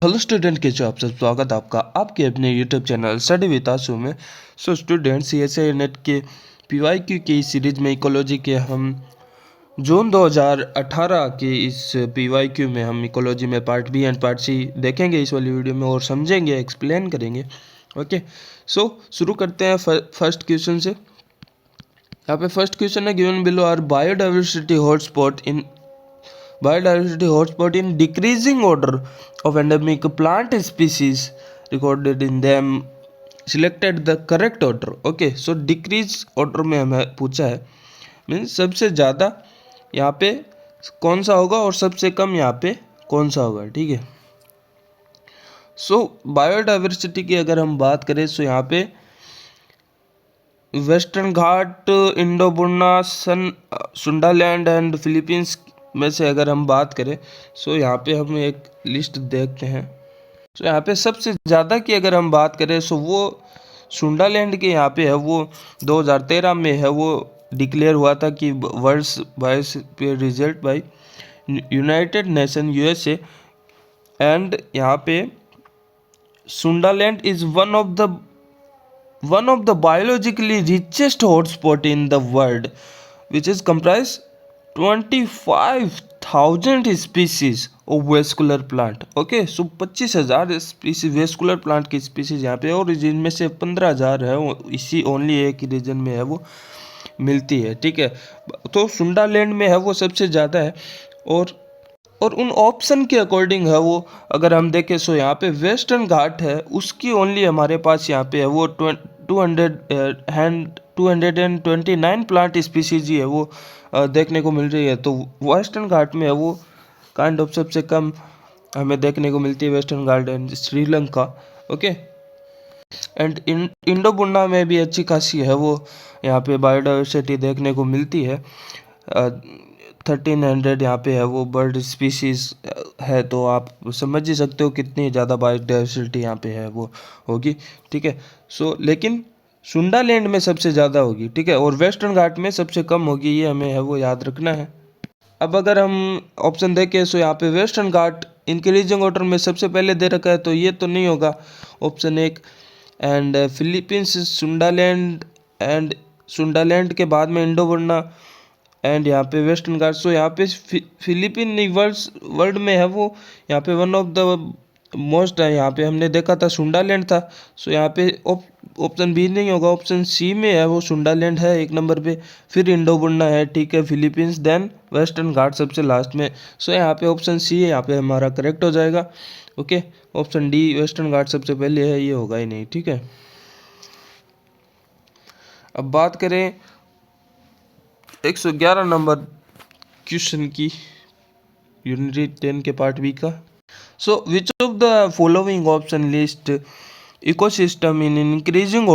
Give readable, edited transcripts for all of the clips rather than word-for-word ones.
Hello student, कैसे हो आप सब। स्वागत है आपका आपके अपने यूट्यूब चैनल स्टडी विद आशु में। सो स्टूडेंट, CSI नेट के PYQ की सीरीज में इकोलॉजी के हम जून 2018 के इस PYQ में हम इकोलॉजी में part B and part C देखेंगे इस वाली वीडियो में, और समझेंगे, एक्सप्लेन करेंगे। ओके, सो शुरू करते हैं फर्स्ट क्वेश्चन से। यहाँ पे फर्स्ट क्वेश्चन है, given below are biodiversity hotspot in decreasing order of endemic plant species recorded in them, selected the correct order. Okay, so decrease order में हमें पूछा है, मीन्स सबसे ज़्यादा यहाँ पे कौन सा होगा और सबसे कम यहाँ पे कौन सा होगा। ठीक है, सो बायोडाइवर्सिटी की अगर हम बात करें तो यहाँ पे western Ghat, Indo Burma, Sundaland and Philippines में से अगर हम बात करें सो यहाँ पे हम एक लिस्ट देखते हैं। तो यहाँ पे सबसे ज़्यादा की अगर हम बात करें सो वो सुंडालैंड के यहाँ पे है, वो 2013 में है, वो डिक्लेयर हुआ था कि world's biosphere result by United Nation USA। And यहाँ पे Sundaland is one of the biologically richest hotspot in the world, which is comprise 25,000 species of vascular plant. Okay, so 25,000 species vascular plant की species यहाँ पे, और जिनमें से 15,000 है वो इसी ओनली एक रीजन में है वो मिलती है। ठीक है, तो सुंडालैंड में है वो सबसे ज़्यादा है। और उन ऑप्शन के अकॉर्डिंग है वो, अगर हम देखें सो यहाँ पे वेस्टर्न घाट है, उसकी ओनली हमारे पास यहाँ पे है वो 229 प्लांट स्पीसीज ही है वो देखने को मिल रही है। तो वेस्टर्न घाट में है वो काइंड ऑफ सबसे कम हमें देखने को मिलती है, western Ghat and Sri Lanka. Okay, and Indo Burma में भी अच्छी खासी है वो यहाँ पे बायोडाइवर्सिटी देखने को मिलती है। 1300 यहाँ पे है वो बर्ड स्पीसीज है, तो आप समझ ही सकते हो कितनी ज़्यादा बायोडाइवर्सिटी यहाँ पे है वो होगी। ठीक है, सो लेकिन सुंडालैंड में सबसे ज़्यादा होगी। ठीक है, और वेस्टर्न घाट में सबसे कम होगी, ये हमें है वो याद रखना है। अब अगर हम ऑप्शन देखें सो यहाँ पे वेस्टर्न घाट इंक्रीजिंग ऑर्डर में सबसे पहले दे रखा है, तो ये तो नहीं होगा ऑप्शन एक। एंड फिलीपींस, एंड सुंडालैंड के बाद में इंडोबुर्ना एंड यहाँ पे वेस्टर्न घाट। सो यहाँ पे फिलीपीन वर्ल्ड में है वो यहाँ पे वन ऑफ द मोस्ट है, यहाँ पे हमने देखा था सुंडालैंड था। सो यहाँ पे ऑप्शन बी नहीं होगा, ऑप्शन सी में है वो सुंडालैंड है एक नंबर पे, फिर इंडोबुर्ना है, ठीक है, फिलीपींस, देन वेस्टर्न घाट सबसे लास्ट में। सो यहाँ पे ऑप्शन सी है, यहाँ पे हमारा करेक्ट हो जाएगा। ओके, ऑप्शन डी वेस्टर्न घाट सबसे पहले है, ये होगा ही नहीं। ठीक है, अब बात करें 111 नंबर क्वेश्चन की, यूनिट 10 के पार्ट बी का। So which of the following option list ecosystem in increasing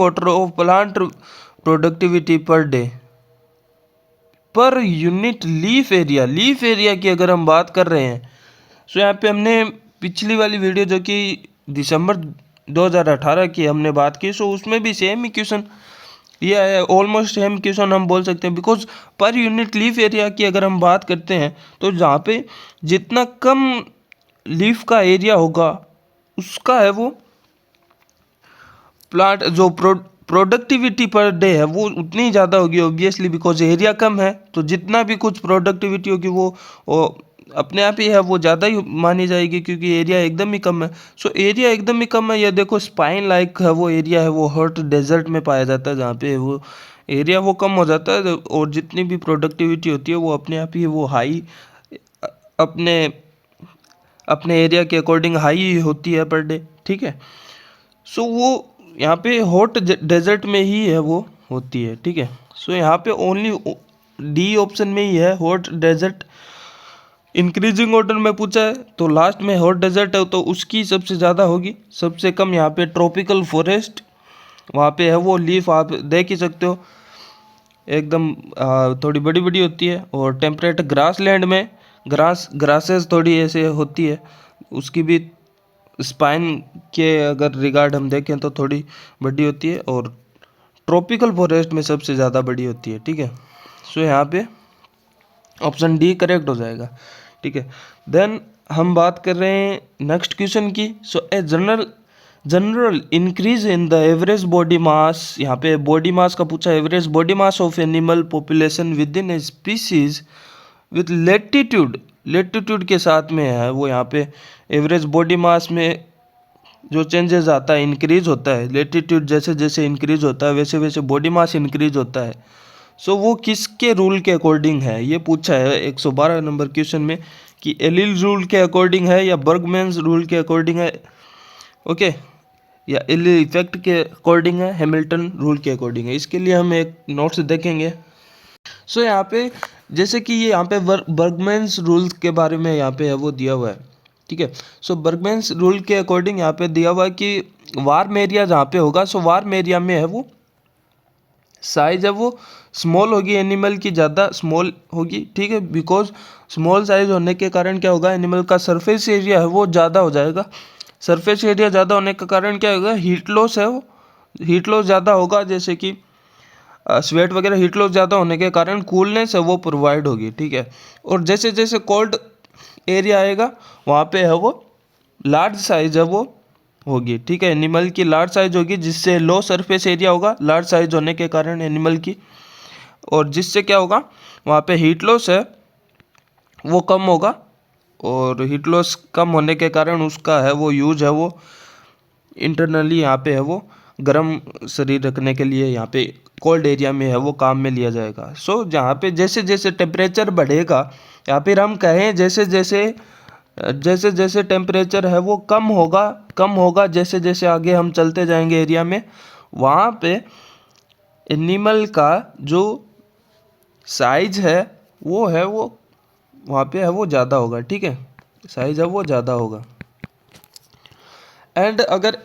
order of plant productivity per day per unit leaf area की अगर हम बात कर रहे हैं। सो यहाँ पे हमने पिछली वाली वीडियो जो कि दिसंबर 2018 की हमने बात की, सो उसमें भी सेम ही क्वेश्चन ये है, ऑलमोस्ट सेम क्वेश्चन हम बोल सकते हैं। बिकॉज पर यूनिट लीफ एरिया की अगर हम बात करते हैं तो जहाँ पे जितना कम लीफ का एरिया होगा उसका है वो प्लांट जो प्रोडक्टिविटी पर डे है वो उतनी ज़्यादा होगी ऑब्वियसली, बिकॉज एरिया कम है तो जितना भी कुछ प्रोडक्टिविटी होगी वो अपने आप ही है वो ज़्यादा ही मानी जाएगी, क्योंकि एरिया एकदम ही कम है। सो एरिया एकदम ही कम है, ये देखो स्पाइन लाइक है वो एरिया है वो हॉट डेजर्ट में पाया जाता है, जहाँ पे वो एरिया वो कम हो जाता है और जितनी भी प्रोडक्टिविटी होती है वो अपने आप ही वो हाई अपने एरिया के अकॉर्डिंग हाई होती है पर डे। ठीक है, सो वो यहाँ पे हॉट डेजर्ट में ही है वो होती है। ठीक है, सो यहाँ पे ओनली डी ऑप्शन में ही है हॉट डेजर्ट। इंक्रीजिंग ऑर्डर में पूछा है तो लास्ट में हॉट डेजर्ट है तो उसकी सबसे ज़्यादा होगी। सबसे कम यहाँ पे ट्रॉपिकल फॉरेस्ट, वहाँ पे है वो लीफ आप देख ही सकते हो एकदम थोड़ी बड़ी बड़ी होती है। और टेम्परेट ग्रासलैंड में ग्रासेस थोड़ी ऐसे होती है, उसकी भी स्पाइन के अगर रिगार्ड हम देखें तो थोड़ी बड़ी होती है, और ट्रॉपिकल फॉरेस्ट में सबसे ज़्यादा बड़ी होती है। ठीक है, सो यहाँ पे ऑप्शन डी करेक्ट हो जाएगा। ठीक है, देन हम बात कर रहे हैं नेक्स्ट क्वेश्चन की। So a general increase in the average body mass, यहाँ पे बॉडी मास का पूछा, average body mass of animal population within a species with latitude के साथ में है वो। यहाँ पे एवरेज बॉडी मास में जो चेंजेस आता है, इंक्रीज होता है, लेटीट्यूड जैसे जैसे इंक्रीज होता है वैसे वैसे बॉडी मास इंक्रीज होता है। सो वो किसके रूल के अकॉर्डिंग है, ये पूछा है 112 नंबर क्वेश्चन में, कि एलिल रूल के अकॉर्डिंग है या बर्गमैन्स रूल के अकॉर्डिंग है, ओके, या एलिल इफेक्ट के अकॉर्डिंग है, हैमिल्टन रूल के अकॉर्डिंग है। इसके लिए हम एक नोट्स देखेंगे। सो यहाँ पे जैसे कि ये यहाँ पे बर्गमैन्स रूल के बारे में यहाँ पे है वो दिया हुआ है, ठीक है। सो बर्गमैन्स रूल के अकॉर्डिंग यहाँ पे दिया हुआ है कि वार्म एरिया जहाँ पे होगा, सो वार्म एरिया में है वो साइज है वो स्मॉल होगी, एनिमल की ज़्यादा स्मॉल होगी, ठीक है। बिकॉज स्मॉल साइज होने के कारण क्या होगा, एनिमल का सरफेस एरिया है वो ज़्यादा हो जाएगा। सरफेस एरिया ज़्यादा होने के कारण क्या होगा, हीट लॉस है वो, हीट लॉस ज़्यादा होगा, जैसे कि स्वेट वगैरह, हीट लॉस ज़्यादा होने के कारण कूलनेस है वो प्रोवाइड होगी, ठीक है। और जैसे जैसे कोल्ड एरिया आएगा वहाँ पे है वो लार्ज साइज है वो होगी, ठीक है। एनिमल की लार्ज साइज होगी, जिससे लो सरफेस एरिया होगा लार्ज साइज होने के कारण एनिमल की, और जिससे क्या होगा वहाँ पे हीट लॉस है वो कम होगा, और हीट लॉस कम होने के कारण उसका है वो यूज है वो इंटरनली यहाँ पे है वो गर्म शरीर रखने के लिए यहाँ पे कोल्ड एरिया में है वो काम में लिया जाएगा। सो जहाँ पे जैसे जैसे टेम्परेचर बढ़ेगा, या फिर हम कहें जैसे जैसे टेम्परेचर है वो कम होगा जैसे जैसे आगे हम चलते जाएंगे एरिया में, वहाँ पे एनिमल का जो साइज है वो वहाँ पे है वो ज़्यादा होगा, ठीक है, साइज है वो ज़्यादा होगा। एंड अगर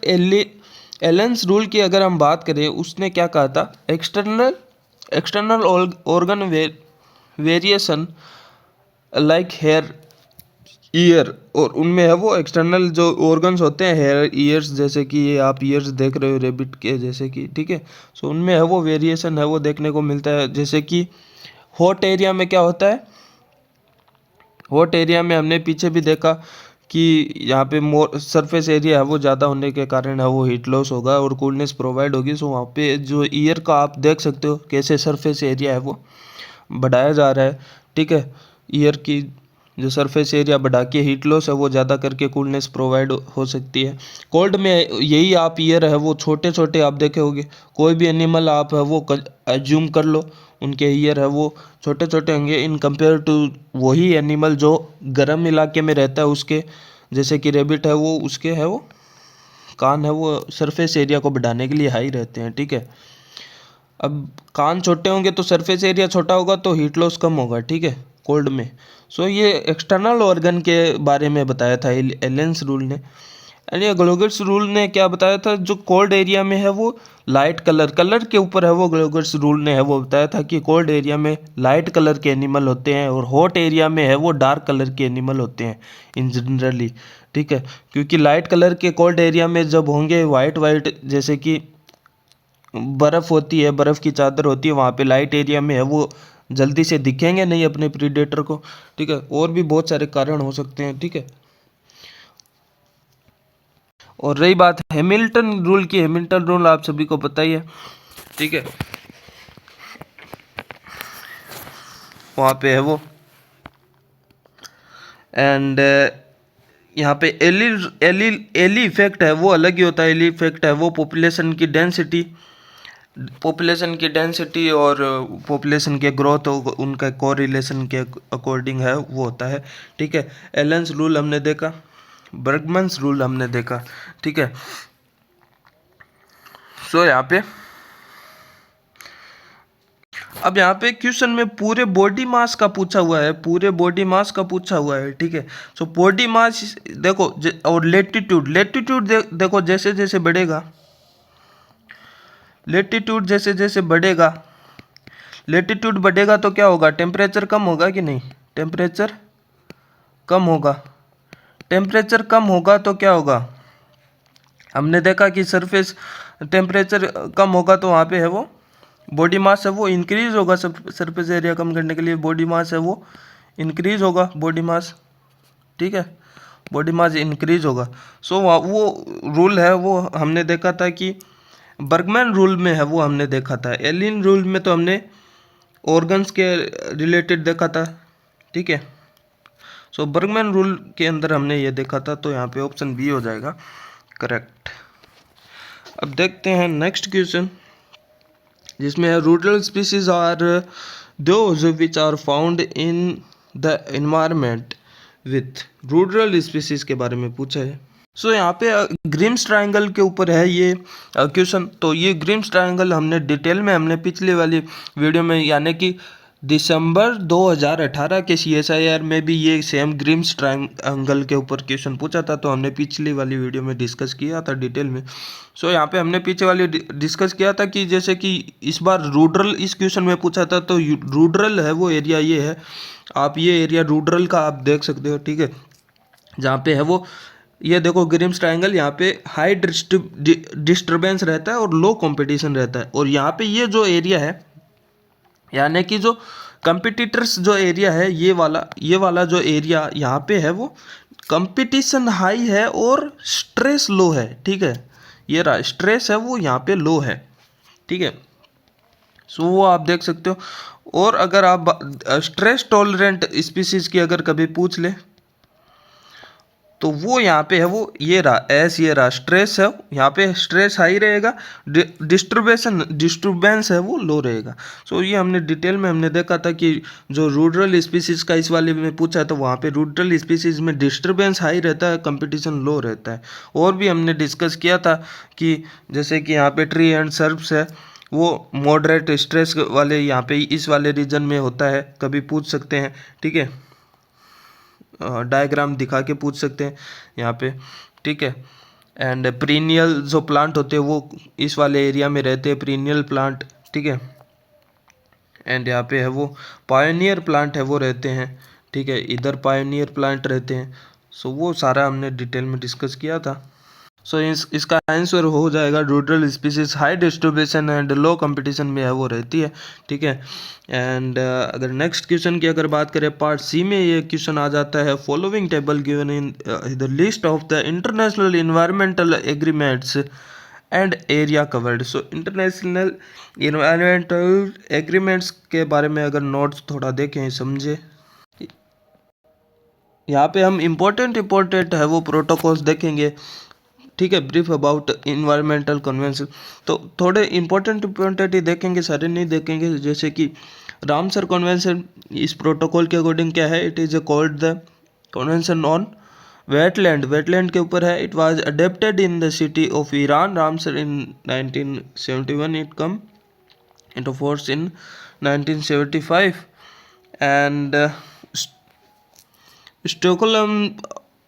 एलेंस रूल की अगर हम बात करें, उसने क्या कहा था, external organ variation like hair ear, और उनमें है वो एक्सटर्नल जो ऑर्गन्स होते हैं, हेयर ईयर्स, जैसे कि ये आप ईयर्स देख रहे हो रेबिट के जैसे कि, ठीक है। सो उनमें है वो वेरिएशन है वो देखने को मिलता है। जैसे कि हॉट एरिया में क्या होता है, हॉट एरिया में हमने पीछे भी देखा कि यहाँ पे मोर सरफेस एरिया है वो ज़्यादा होने के कारण है वो हीट लॉस होगा और कूलनेस प्रोवाइड होगी। सो वहाँ पे जो ईयर का आप देख सकते हो कैसे सरफेस एरिया है वो बढ़ाया जा रहा है, ठीक है। ईयर की जो सरफेस एरिया बढ़ा के हीट लॉस है वो ज़्यादा करके कूलनेस प्रोवाइड हो सकती है। कोल्ड में यही आप ईयर है वो छोटे छोटे आप देखे होंगे, कोई भी एनिमल आप है वो एज्यूम कर लो, उनके ईयर है वो छोटे छोटे होंगे इन कंपेयर टू वही एनिमल जो गर्म इलाके में रहता है उसके, जैसे कि रेबिट है वो, उसके है वो कान है वो सरफेस एरिया को बढ़ाने के लिए हाई रहते हैं, ठीक है। अब कान छोटे होंगे तो सरफेस एरिया छोटा होगा तो हीट लॉस कम होगा, ठीक है, कोल्ड में। सो ये एक्सटर्नल ऑर्गन के बारे में बताया था एलेंस रूल ने। यानी ग्लोगर्स रूल ने क्या बताया था, जो कोल्ड एरिया में है वो लाइट कलर के ऊपर है वो ग्लोगर्स रूल ने है वो बताया था कि कोल्ड एरिया में लाइट कलर के एनिमल होते हैं और हॉट एरिया में है वो डार्क कलर के एनिमल होते हैं इन जनरली, ठीक है। क्योंकि लाइट कलर के कोल्ड एरिया में जब होंगे वाइट जैसे कि बर्फ़ होती है, बर्फ़ की चादर होती है, वहाँ पे लाइट एरिया में है वो जल्दी से दिखेंगे नहीं अपने प्रीडेटर को, ठीक है। और भी बहुत सारे कारण हो सकते हैं, ठीक है। और रही बात हैमिल्टन रूल की, हैमिल्टन रूल आप सभी को पता ही है, ठीक है। वहाँ पे है वो एंड यहाँ पे एली इफेक्ट है वो अलग ही होता है। एली इफेक्ट है वो पॉपुलेशन की डेंसिटी और पॉपुलेशन के ग्रोथ उनका कोरिलेशन के अकॉर्डिंग है वो होता है, ठीक है। एलेंस रूल हमने देखा, बर्गमन्स रूल हमने देखा, ठीक है। सो यहाँ पे अब यहाँ पे क्वेश्चन में पूरे बॉडी मास का पूछा हुआ है, पूरे बॉडी मास का पूछा हुआ है, ठीक है। सो बॉडी मास देखो और लेटीट्यूड देखो जैसे जैसे बढ़ेगा, लेटीट्यूड बढ़ेगा तो क्या होगा, टेम्परेचर कम होगा कि नहीं, टेम्परेचर कम होगा तो क्या होगा, हमने देखा कि सरफेस टेम्परेचर कम होगा तो वहाँ पे है वो बॉडी मास है वो इंक्रीज होगा, सरफेस एरिया कम करने के लिए बॉडी मास है वो इंक्रीज होगा, बॉडी मास, ठीक है। बॉडी मास इंक्रीज होगा। सो वो रूल है वो हमने देखा था कि बर्गमैन रूल में है, वो हमने देखा था। एलिन रूल में तो हमने ऑर्गन्स के रिलेटेड देखा था, ठीक है। सो बर्गमैन रूल के अंदर हमने ये देखा था, तो यहाँ पे ऑप्शन बी हो जाएगा करेक्ट। अब देखते हैं नेक्स्ट क्वेश्चन, जिसमें rural species are those which are found in the environment with rural species के बारे में पूछा है। सो यहाँ पे ग्रिम्स ट्रायंगल के ऊपर है ये क्वेश्चन। तो ये ग्रिम्स ट्रायंगल हमने डिटेल में हमने पिछले वाली वीडियो में, यानी कि दिसंबर 2018 के CSIR में भी ये सेम ग्रिम्स ट्रायंगल के ऊपर क्वेश्चन पूछा था, तो हमने पिछली वाली वीडियो में डिस्कस किया था डिटेल में। सो यहाँ पे हमने पीछे वाली डिस्कस किया था कि जैसे कि इस बार रूरल इस क्वेश्चन में पूछा था, तो रूरल है वो एरिया ये है, आप ये एरिया रूरल का आप देख सकते हो, ठीक है। जहाँ पे है वो ये देखो ग्रिम्स ट्रायंगल, यहाँ पे हाई डिस्टर्बेंस रहता है और लो कंपटीशन रहता है। और यहाँ पे ये जो एरिया है, यानी कि जो कंपिटिटर्स जो एरिया है, ये वाला जो एरिया यहाँ पे है वो कंपटीशन हाई है और स्ट्रेस लो है, ठीक है। ये रहा स्ट्रेस है वो यहाँ पे लो है, ठीक है। सो वो आप देख सकते हो। और अगर आप स्ट्रेस टॉलरेंट स्पीसीज की अगर कभी पूछ ले, तो वो यहाँ पे है वो ये रहा एस, ये रहा स्ट्रेस है, यहाँ पे स्ट्रेस हाई रहेगा, डिस्टर्बेंस है वो लो रहेगा। सो ये हमने डिटेल में हमने देखा था कि जो रूरल स्पीसीज का इस वाले में पूछा है, तो वहाँ पे रूरल स्पीसीज में डिस्टर्बेंस हाई रहता है, कंपटीशन लो रहता है। और भी हमने डिस्कस किया था कि जैसे कि यहाँ पे ट्री एंड सर्ब्स है, वो मॉडरेट स्ट्रेस वाले यहाँ पे इस वाले रीजन में होता है, कभी पूछ सकते हैं, ठीक है। डायग्राम दिखा के पूछ सकते हैं यहाँ पे, ठीक है। एंड पीरियनियल जो प्लांट होते हैं वो इस वाले एरिया में रहते हैं, पीरियनियल प्लांट, ठीक है। एंड यहाँ पे है वो पायोनियर प्लांट है वो रहते हैं, ठीक है, इधर पायोनियर प्लांट रहते हैं। सो वो सारा हमने डिटेल में डिस्कस किया था। सो इसका आंसर हो जाएगा rural species high distribution and low competition में है वो रहती है, ठीक है। एंड अगर नेक्स्ट क्वेश्चन की अगर बात करें पार्ट सी में, ये क्वेश्चन आ जाता है following table given in the list of the international environmental agreements and area covered. So international environmental agreements के बारे में अगर नोट्स थोड़ा देखें समझे, यहाँ पे हम इम्पोर्टेंट है वो प्रोटोकॉल्स देखेंगे, ठीक है। ब्रीफ अबाउट इन्वायरमेंटल कन्वेंशन, तो थोड़े इंपॉर्टेंट ही देखेंगे, सारे नहीं देखेंगे। जैसे कि रामसर कन्वेंशन, इस प्रोटोकॉल के अकॉर्डिंग क्या है, it is called the convention on wetland के ऊपर है। It was adapted in the city of Iran Ramsar in 1971, it come into force in 1975। And Stockholm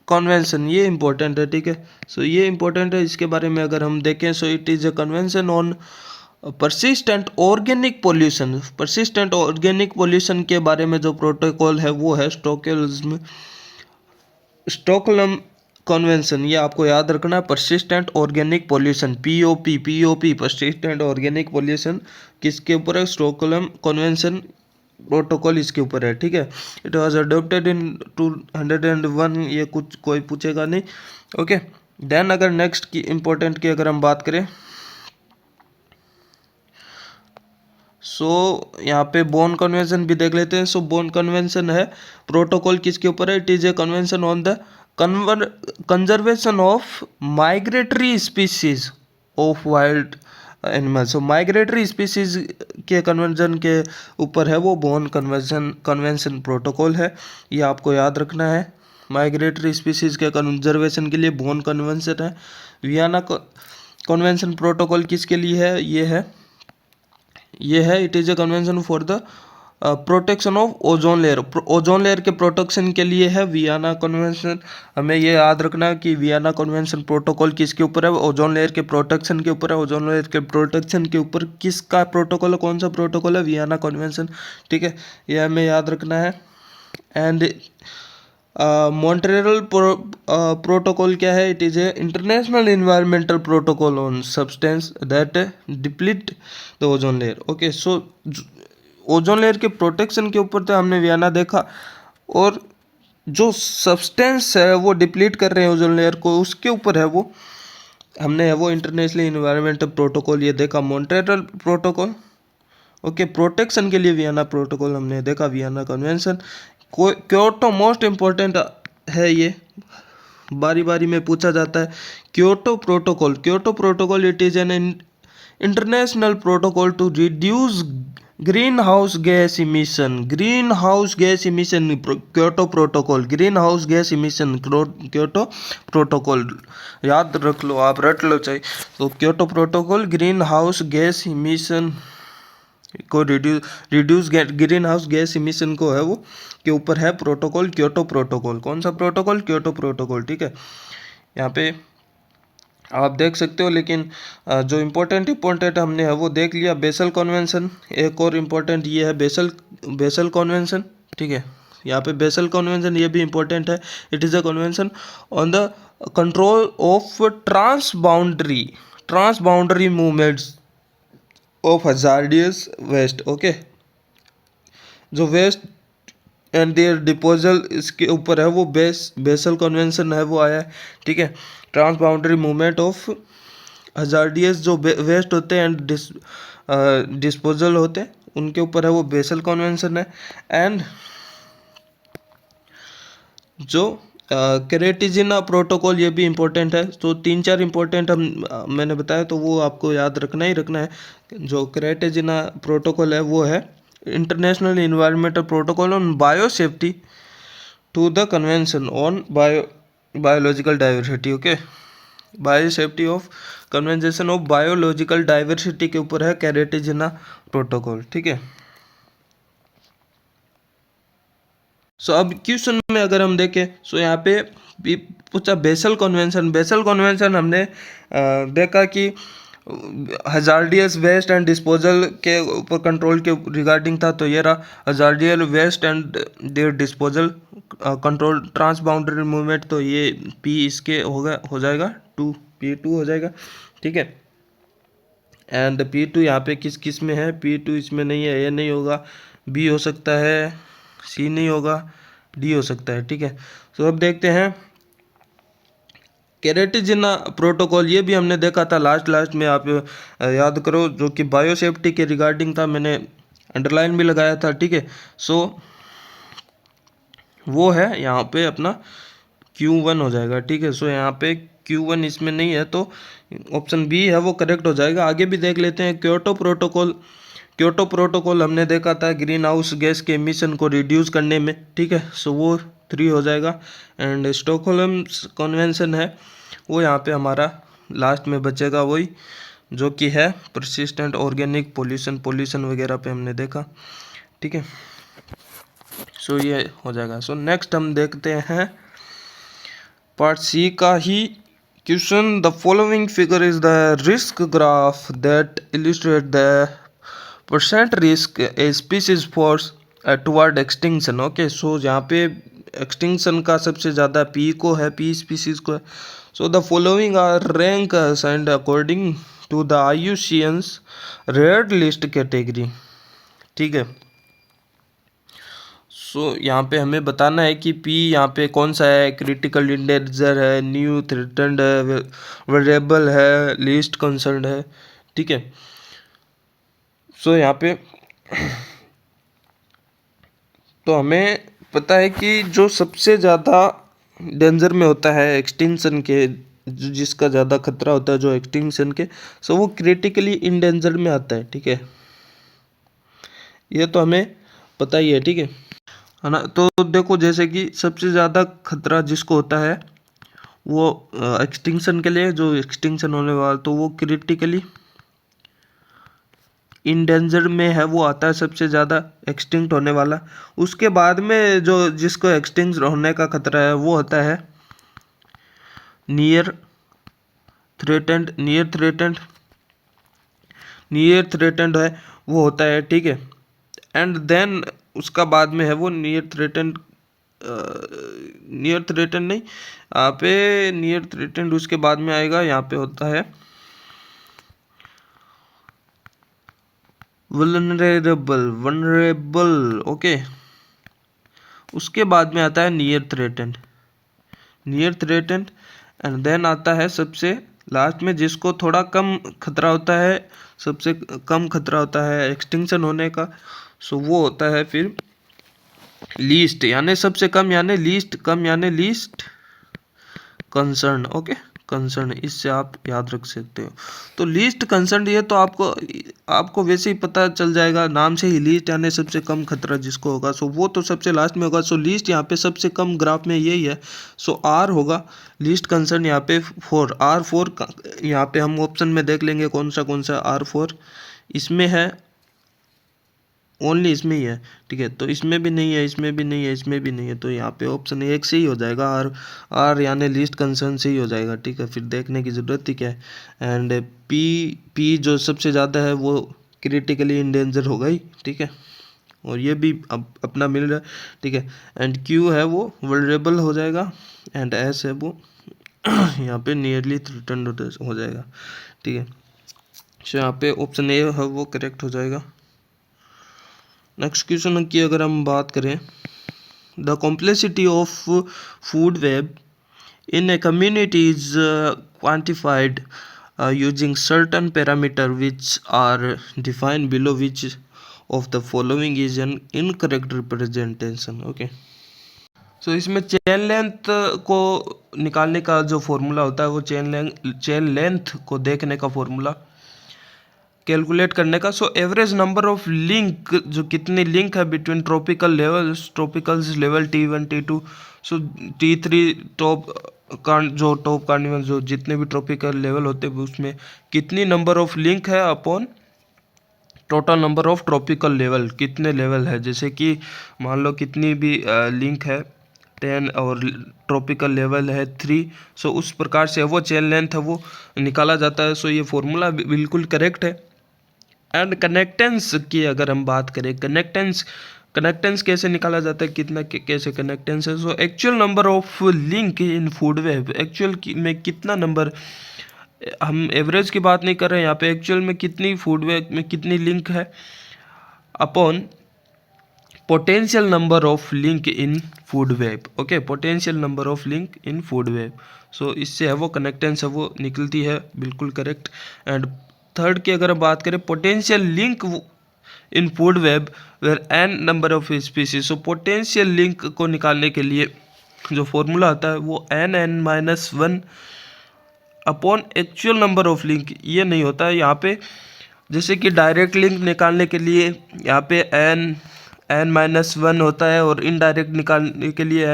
convention, ये इंपॉर्टेंट है, ठीक है। सो ये इंपॉर्टेंट है, इसके बारे में अगर हम देखें, so it is a convention on persistent organic pollution. Persistent organic pollution के बारे में जो प्रोटोकॉल है वो है स्टॉकहोल्म कन्वेंशन। ये आपको याद रखना है, persistent organic pollution, POP persistent organic pollution किसके ऊपर है, स्टॉकहोल्म कन्वेंशन प्रोटोकॉल इसके ऊपर है, ठीक है। इट वाज अडॉप्टेड इन 201, ये कुछ कोई पूछेगा नहीं, ओके। देन अगर नेक्स्ट की इम्पोर्टेंट की अगर हम बात करें, सो यहाँ पे बोन कन्वेंशन भी देख लेते हैं। सो बोन कन्वेंशन है प्रोटोकॉल किसके ऊपर है, it is a convention on the conservation of migratory species of wild animal. So migratory species के कन्वेंशन के ऊपर है वो बोन कन्वेंशन प्रोटोकॉल है, ये आपको याद रखना है। माइग्रेटरी स्पीसीज के कंजर्वेशन के लिए बोन कन्वेंशन है। वियना कन्वेंशन प्रोटोकॉल किसके लिए है, ये है it is a convention for the protection of ozone layer. Ozone layer के प्रोटेक्शन के लिए है वियना कन्वेंशन। हमें ये याद रखना है कि वियना कन्वेंशन प्रोटोकॉल किसके ऊपर है, ओजोन लेयर के प्रोटेक्शन के ऊपर है। ओजोन लेयर के प्रोटेक्शन के ऊपर किसका प्रोटोकॉल है, कौन सा प्रोटोकॉल है, वियना कन्वेंशन, ठीक है, ये हमें याद रखना है। एंड मॉन्ट्रियल प्रोटोकॉल क्या है, it is a international environmental protocol on substance that deplete the ozone layer, okay. So ozone layer के प्रोटेक्शन के ऊपर तो हमने वियना देखा, और जो सब्सटेंस है वो डिप्लीट कर रहे हैं ओजोन लेयर को, उसके ऊपर है वो। हमने है वो इंटरनेशनल इन्वायरमेंटल प्रोटोकॉल ये देखा, मॉन्ट्रियल प्रोटोकॉल, ओके, प्रोटेक्शन के लिए वियना प्रोटोकॉल हमने देखा, Vienna convention, Kyoto most important है ये, बारी बारी में पूछा जाता है। Kyoto protocol, Kyoto protocol it is an international protocol to reduce greenhouse gas emission, greenhouse gas emission, Kyoto protocol, greenhouse gas emission, Kyoto protocol, याद रख लो, आप रट लो चाहिए तो, Kyoto protocol greenhouse gas emission को reduce greenhouse gas emission को है वो के ऊपर है प्रोटोकॉल, क्योटो प्रोटोकॉल। कौन सा प्रोटोकॉल? क्योटो प्रोटोकॉल, ठीक है। यहाँ पे आप देख सकते हो, लेकिन जो इम्पोर्टेंट हमने है वो देख लिया। बेसल कॉन्वेंशन, एक और इम्पोर्टेंट ये है बेसल, बेसल कॉन्वेंशन, ठीक है। यहाँ पे बेसल कॉन्वेंशन ये भी इम्पोर्टेंट है। It is a convention on the control of trans boundary movements of hazardous waste, okay. जो वेस्ट एंड देयर डिपोजल, इसके ऊपर है वो बेसल कन्वेंशन है वो आया है, ठीक है। Trans boundary movement of hazardous जो वेस्ट होते हैं एंड डिस्पोजल होते हैं, उनके ऊपर है वो बेसल कन्वेंशन है। एंड जो कैरेटिजिना प्रोटोकॉल ये भी इम्पोर्टेंट है। तो 3-4 इम्पोर्टेंट हम मैंने बताया, तो वो आपको याद रखना ही रखना है। जो कैरेटिजिना प्रोटोकॉल है वो है international environmental protocol on bio safety to the convention on biological diversity, okay. Bio safety of convention of biological diversity के ऊपर है कैरेटिजिना प्रोटोकॉल, ठीक है। सो अब क्वेश्चन में अगर हम देखें, सो यहाँ पे पूछा बेसल कन्वेंशन। बेसल कन्वेंशन हमने देखा कि हजार्डियस वेस्ट एंड डिस्पोजल के ऊपर कंट्रोल के रिगार्डिंग था। तो ये रहा hazardous waste and their disposal control trans boundary movement. तो ये पी इसके हो जाएगा 2, P2 हो जाएगा, ठीक है। एंड P2 यहाँ पे किस किस में है? P2 इसमें नहीं है, ये नहीं होगा, बी हो सकता है, सी नहीं होगा, डी हो सकता है, ठीक है। तो अब देखते हैं कैरेटिजिना प्रोटोकॉल, ये भी हमने देखा था लास्ट में, आप याद करो, जो कि बायो सेफ्टी के रिगार्डिंग था, मैंने अंडरलाइन भी लगाया था, ठीक है। सो वो है यहाँ पे अपना Q1 हो जाएगा, ठीक है। सो यहाँ पे Q1 इसमें नहीं है, तो ऑप्शन बी है वो करेक्ट हो जाएगा। आगे भी देख लेते हैं क्योटो प्रोटोकॉल। क्योटो प्रोटोकॉल हमने देखा था ग्रीन हाउस गैस के एमिशन को रिड्यूस करने में, ठीक है। सो वो 3 हो जाएगा। एंड स्टॉकहोल्म कन्वेंशन है वो यहाँ पे हमारा लास्ट में बचेगा, वही जो कि है परसिस्टेंट ऑर्गेनिक पोल्यूशन वगैरह पे हमने देखा, ठीक है। सो ये हो जाएगा। सो नेक्स्ट हम देखते हैं पार्ट सी का ही question. The following figure is the risk graph that illustrate the percent risk a species faces toward extinction, okay. So यहाँ पे एक्सटिंक्शन का सबसे ज़्यादा पी को है, पी स्पीसीज को है। So the following are rank assigned according to the IUCN's red list category, ठीक है। सो यहाँ पे हमें बताना है कि पी यहाँ पे कौन सा है, क्रिटिकल इंडेंजर है, न्यू थ्रेटन्ड है, वेरिएबल है, लीस्ट कंसर्न है, ठीक है। सो यहाँ पे तो हमें पता है कि जो सबसे ज़्यादा डेंजर में होता है एक्सटिंक्शन के, जिसका ज़्यादा खतरा होता है जो एक्सटिंक्शन के, सो वो क्रिटिकली इंडेंजर में आता है, ठीक है। ये तो हमें पता ही है, ठीक है ना। तो देखो, जैसे कि सबसे ज़्यादा खतरा जिसको होता है वो एक्सटिंक्शन के लिए, जो एक्सटिंक्शन होने वाला, तो वो क्रिटिकली इंडेंजर में है वो आता है सबसे ज़्यादा एक्सटिंक्ट होने वाला। उसके बाद में जो जिसको एक्सटिंक्ट होने का खतरा है वो होता है नियर थ्रेटेंड, नियर थ्रेटेंड है वो होता है, ठीक है। एंड देन उसका बाद में है वो नियर थ्रेटेंड नहीं, यहाँ पे नियर थ्रेटेंड उसके बाद में आएगा, यहाँ पे होता है वनरेबल, ओके। उसके बाद में आता है near threatened, near threatened, and then आता है सबसे लास्ट में जिसको थोड़ा कम खतरा होता है, सबसे कम खतरा होता है एक्सटिंक्शन होने का, सो वो होता है फिर लीस्ट, यानी सबसे कम, यानी लीस्ट कम, यानी लीस्ट कंसर्न। ओके, कंसर्न, इससे आप याद रख सकते हो। तो लीस्ट कंसर्न ये तो आपको वैसे ही पता चल जाएगा नाम से ही, लीस्ट यानी सबसे कम खतरा जिसको होगा, सो वो तो सबसे लास्ट में होगा। सो लीस्ट यहाँ पे सबसे कम ग्राफ में यही है, सो आर होगा लीस्ट कंसर्न यहाँ पे 4, R4 यहाँ पे हम ऑप्शन में देख लेंगे कौन सा R4 इसमें है, ओनली इसमें ही है, ठीक है। तो इसमें भी नहीं है, इसमें भी नहीं है, इसमें भी नहीं है, तो यहाँ पे ऑप्शन एक से ही हो जाएगा, आर यानी लीस्ट कंसर्न से ही हो जाएगा, ठीक है। फिर देखने की ज़रूरत ही क्या है। एंड पी जो सबसे ज़्यादा है वो क्रिटिकली इंडेंजर होगा ही, ठीक है, और ये भी अब अपना मिल रहा है, ठीक है। एंड क्यू है वो वल्नरेबल हो जाएगा, एंड एस है वो यहाँ पे नियरली थ्रेटन्ड हो जाएगा, ठीक है। सो यहाँ पे ऑप्शन ए है वो करेक्ट हो जाएगा। नेक्स्ट क्वेश्चन की अगर हम बात करें, the complexity of food web in a community is quantified using certain parameter which are defined below, which of the following is an incorrect representation. Okay, so इसमें चेन लेंथ को निकालने का जो फॉर्मूला होता है वो चेन लेंथ को देखने का फॉर्मूला कैलकुलेट करने का। So average number of link, जो कितनी लिंक है between tropical levels, tropicals level T1 T2, सो T3 टॉप जो टॉप कार्निवल, जो जितने भी ट्रॉपिकल लेवल होते हैं उसमें कितनी नंबर ऑफ लिंक है upon total number of tropical level, कितने लेवल है। जैसे कि मान लो कितनी भी लिंक है 10 और ट्रॉपिकल लेवल है 3, सो उस प्रकार से वो चेन लेंथ है वो निकाला जाता है। सो ये फॉर्मूला बिल्कुल करेक्ट है। एंड कनेक्टेंस की अगर हम बात करें, कनेक्टेंस कैसे निकाला जाता है, कितना कैसे कनेक्टेंस है। So actual number of link in food web, actual में कितना नंबर, हम एवरेज की बात नहीं कर रहे हैं यहाँ पे, एक्चुअल में कितनी फूड वेब में कितनी लिंक है upon potential number of link in food web. Okay, potential number of link in food web, so इससे है वो कनेक्टेंस है वो निकलती है, बिल्कुल करेक्ट। एंड थर्ड की अगर हम बात करें, potential link in food web where an number of species, so potential link को निकालने के लिए जो फॉर्मूला आता है वो n-1 upon actual number of link, ये नहीं होता है यहाँ पे। जैसे कि डायरेक्ट लिंक निकालने के लिए यहाँ पे n-1 होता है, और इनडायरेक्ट निकालने के लिए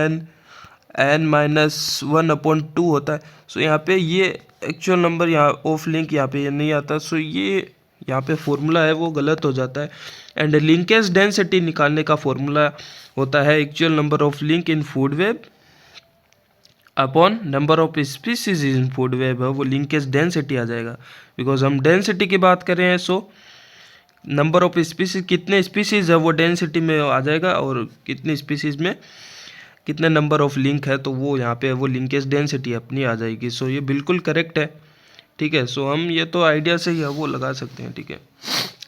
n-1 अपॉन 2 होता है। सो यहाँ पे ये एक्चुअल नंबर यहाँ ऑफ लिंक यहाँ पे ये नहीं आता, सो ये यहाँ पे फॉर्मूला है वो गलत हो जाता है। एंड लिंकेज डेंसिटी निकालने का फॉर्मूला होता है actual number of link in food web upon number of species in food web, है वो लिंकेज डेंसिटी आ जाएगा, बिकॉज हम डेंसिटी की बात कर रहे हैं। सो नंबर ऑफ स्पीसीज, कितने स्पीसीज है वो डेंसिटी में आ जाएगा, और कितनी स्पीसीज में कितने नंबर ऑफ लिंक है तो वो यहाँ पे वो लिंकेज डेंसिटी अपनी आ जाएगी। सो ये बिल्कुल करेक्ट है, ठीक है। सो हम ये तो आइडिया से ही है वो लगा सकते हैं, ठीक है।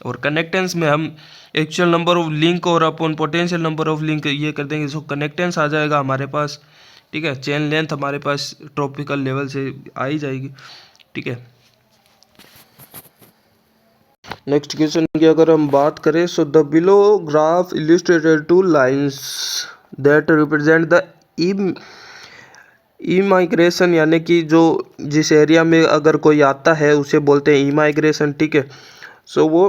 और कनेक्टेंस में हम एक्चुअल नंबर ऑफ लिंक और upon potential number of link ये कर देंगे, सो कनेक्टेंस आ जाएगा हमारे पास, ठीक है। चेन लेंथ हमारे पास ट्रॉपिकल लेवल से आ ही जाएगी, ठीक है। नेक्स्ट क्वेश्चन की अगर हम बात करें, so the below graph illustrated two lines that represent the E migration, यानी कि जो जिस एरिया में अगर कोई आता है उसे बोलते हैं ई माइग्रेशन, ठीक है। सो वो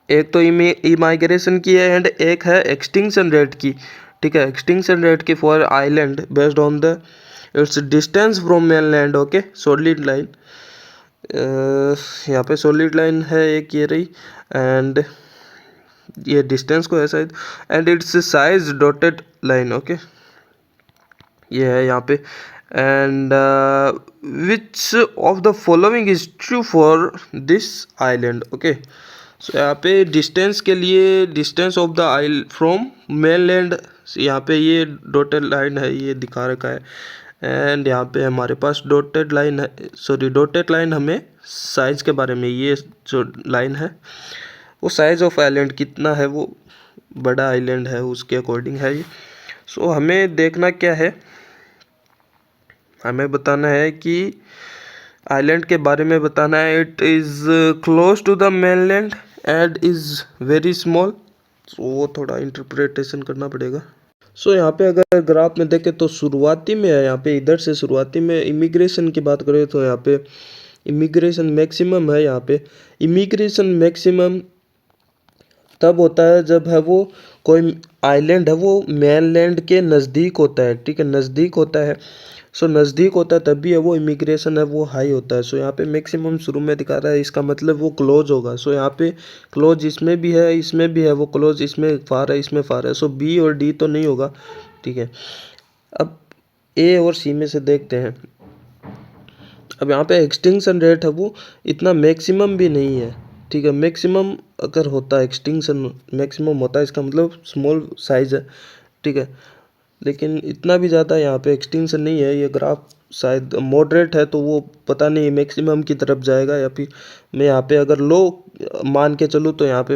एक तो ई माइग्रेशन की है एंड एक है एक्सटिंक्शन रेट की, ठीक है। एक्सटिंक्शन रेट की for island based on the it's distance from mainland. Okay, solid line, यहाँ पे सॉलिड लाइन है एक ये रही, एंड ये डिस्टेंस को है शायद, and its size dotted line. Okay, ये है यहाँ पे। And which of the following is true for this island. Okay, so यहाँ पे डिस्टेंस के लिए, distance of the isle from mainland, यहाँ पे ये डॉटेड लाइन है ये दिखा रखा है, एंड यहाँ पे हमारे पास डॉटेड लाइन है, सॉरी डॉटेड लाइन हमें साइज़ के बारे में, ये जो लाइन है वो साइज़ ऑफ आइलैंड कितना है वो बड़ा आइलैंड है उसके अकॉर्डिंग है ये। सो हमें देखना क्या है, हमें बताना है कि आइलैंड के बारे में बताना है। It is close to the mainland and is very small. So वो थोड़ा इंटरप्रिटेशन करना पड़ेगा। सो यहाँ पे अगर ग्राफ में देखें तो शुरुआती में है, यहाँ पे इधर से शुरुआती में इमिग्रेशन की बात करें तो यहाँ पे इमिग्रेशन मैक्सिमम है। यहाँ पे इमिग्रेशन मैक्सिमम तब होता है जब है वो कोई आइलैंड है वो मेनलैंड के नज़दीक होता है, ठीक है, नज़दीक होता है। सो नज़दीक होता है तब भी है वो इमिग्रेशन है वो हाई होता है। सो यहाँ पे मैक्सिमम शुरू में दिखा रहा है, इसका मतलब वो क्लोज होगा। सो यहाँ पे क्लोज इसमें भी है, इसमें भी है, वो क्लोज इसमें फार है, इसमें फार है। सो बी और डी तो नहीं होगा, ठीक है। अब ए और सी में से देखते हैं। अब यहाँ पे एक्सटिंक्शन रेट है वो इतना मैक्सिमम भी नहीं है, ठीक है। मैक्सिमम अगर होता है एक्सटिंक्शन मैक्सिमम होता है, इसका मतलब स्मॉल साइज़ है, ठीक है। लेकिन इतना भी ज़्यादा यहाँ पे एक्सटिंक्शन नहीं है। ये ग्राफ शायद मॉडरेट है तो वो पता नहीं मैक्सिमम की तरफ जाएगा या फिर मैं यहाँ पे अगर लो मान के चलूँ तो यहाँ पे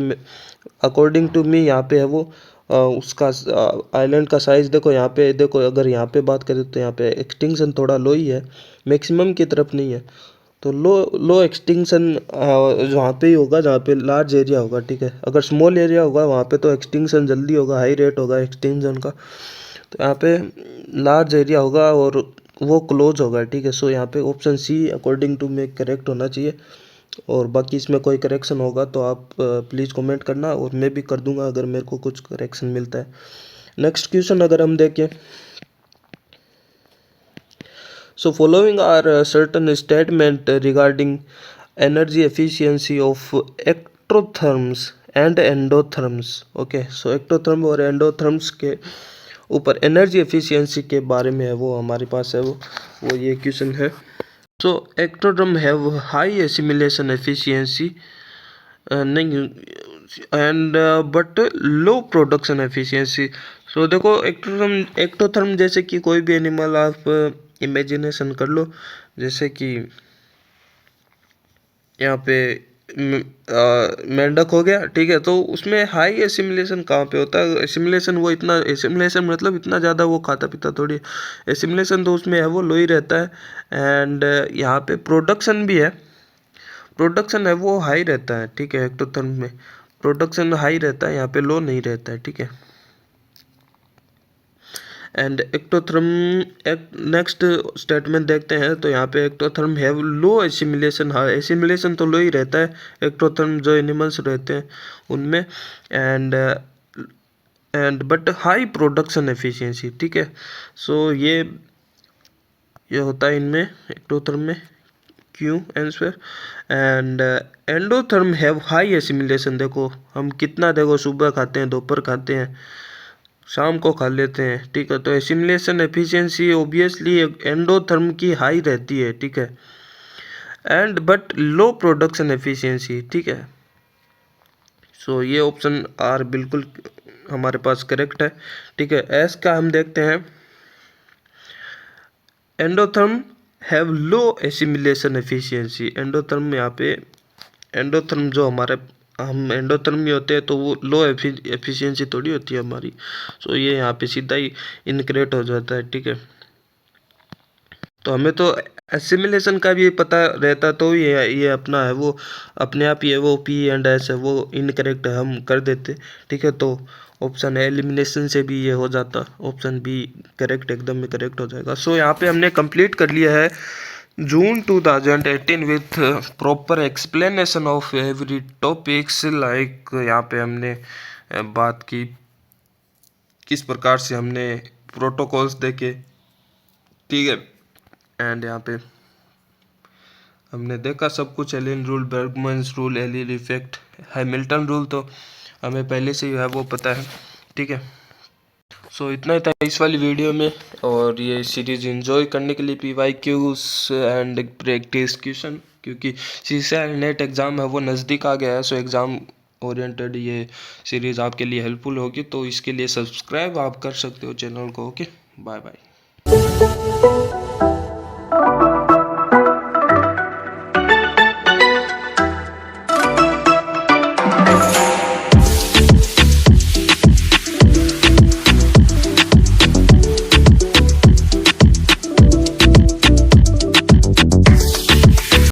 अकॉर्डिंग टू मी यहाँ पे है वो उसका आइलैंड का साइज़ देखो। यहाँ पे देखो, अगर यहाँ पे बात करें तो यहाँ पे एक्सटिंक्शन थोड़ा लो ही है, मैक्सिमम की तरफ नहीं है। तो लो लो एक्सटिंक्शन वहाँ पे ही होगा जहाँ पे लार्ज एरिया होगा, ठीक है। अगर स्मॉल एरिया होगा वहाँ पे तो एक्सटिंक्शन जल्दी होगा, हाई रेट होगा एक्सटिंक्शन का। तो यहाँ पे लार्ज एरिया होगा और वो क्लोज होगा, ठीक है। सो यहाँ पे ऑप्शन सी अकॉर्डिंग टू में करेक्ट होना चाहिए। और बाकी इसमें कोई करेक्शन होगा तो आप प्लीज़ कमेंट करना और मैं भी कर दूंगा अगर मेरे को कुछ करेक्शन मिलता है। नेक्स्ट क्वेश्चन अगर हम देखें, so following are certain statement regarding energy efficiency of ectotherms and endotherms। Okay, so ectotherm और एंडोथर्म्स के ऊपर एनर्जी एफिशिएंसी के बारे में है वो हमारे पास है वो ये क्वेश्चन है। So ectotherm have high assimilation efficiency नहीं and but low production efficiency. So देखो एक्टोथर्म जैसे कि कोई भी एनिमल आप इमेजिनेशन कर लो, जैसे कि यहाँ पे मेंढक हो गया, ठीक है। तो उसमें हाई एसिमिलेशन कहाँ पे होता है? एसिमिलेशन वो इतना एसिमिलेशन मतलब इतना ज़्यादा वो खाता पीता थोड़ी, एसिमिलेशन तो उसमें है वो लो ही रहता है। एंड यहाँ पे प्रोडक्शन भी है, प्रोडक्शन है वो हाई रहता है, ठीक है। एक्टोथर्म में प्रोडक्शन हाई रहता है, यहाँ पे लो नहीं रहता है, ठीक है। एंड एक्टोथर्म नेक्स्ट स्टेटमेंट देखते हैं तो यहाँ पे एक्टोथर्म हैव लो एसिमिलेशन, हाँ एसिमिलेशन तो लो ही रहता है एक्टोथर्म जो एनिमल्स रहते हैं उनमें। And but high production efficiency, ठीक है। सो ये होता है इनमें एक्टोथर्म में, क्यों answer. And endotherm have high assimilation, देखो हम कितना देखो सुबह खाते हैं, दोपहर खाते हैं, शाम को खा लेते हैं, ठीक है। तो एसिमिलेशन एफिशिएंसी ऑब्वियसली एंडोथर्म की हाई रहती है, ठीक है। And but low production efficiency, ठीक है। सो ये ऑप्शन आर बिल्कुल हमारे पास करेक्ट है, ठीक है। एस का हम देखते हैं, endotherm have low assimilation efficiency. Endotherm यहाँ पे एंडोथर्म जो हमारे हम एंडोथर्म में होते हैं तो वो लो एफिशिएंसी थोड़ी होती है हमारी। सो ये यहाँ पे सीधा ही इनकरेक्ट हो जाता है, ठीक है। तो हमें तो एसिमिलेशन का भी पता रहता तो ये अपना है वो अपने आप ही है वो पी एंड एस है वो इनकरेक्ट हम कर देते, ठीक है। तो ऑप्शन एलिमिनेशन से भी ये हो जाता, ऑप्शन बी करेक्ट एकदम में करेक्ट हो जाएगा। सो यहाँ पे हमने कंप्लीट कर लिया है जून 2018 with proper explanation of every topics. Like यहाँ पे हमने बात की किस प्रकार से हमने प्रोटोकॉल्स देखे, ठीक है। एंड यहाँ पे हमने देखा सब कुछ, Allen rule, Bergmann's rule, Allen effect, Hamilton rule तो हमें पहले से ही है वो पता है, ठीक है। सो इतना ही था इस वाली वीडियो में। और ये सीरीज़ एंजॉय करने के लिए PYQs एंड प्रैक्टिस क्वेश्चन, क्योंकि सीसा नेट एग्ज़ाम है वो नज़दीक आ गया है। सो एग्ज़ाम ओरिएंटेड ये सीरीज़ आपके लिए हेल्पफुल होगी, तो इसके लिए सब्सक्राइब आप कर सकते हो चैनल को। Okay, bye bye.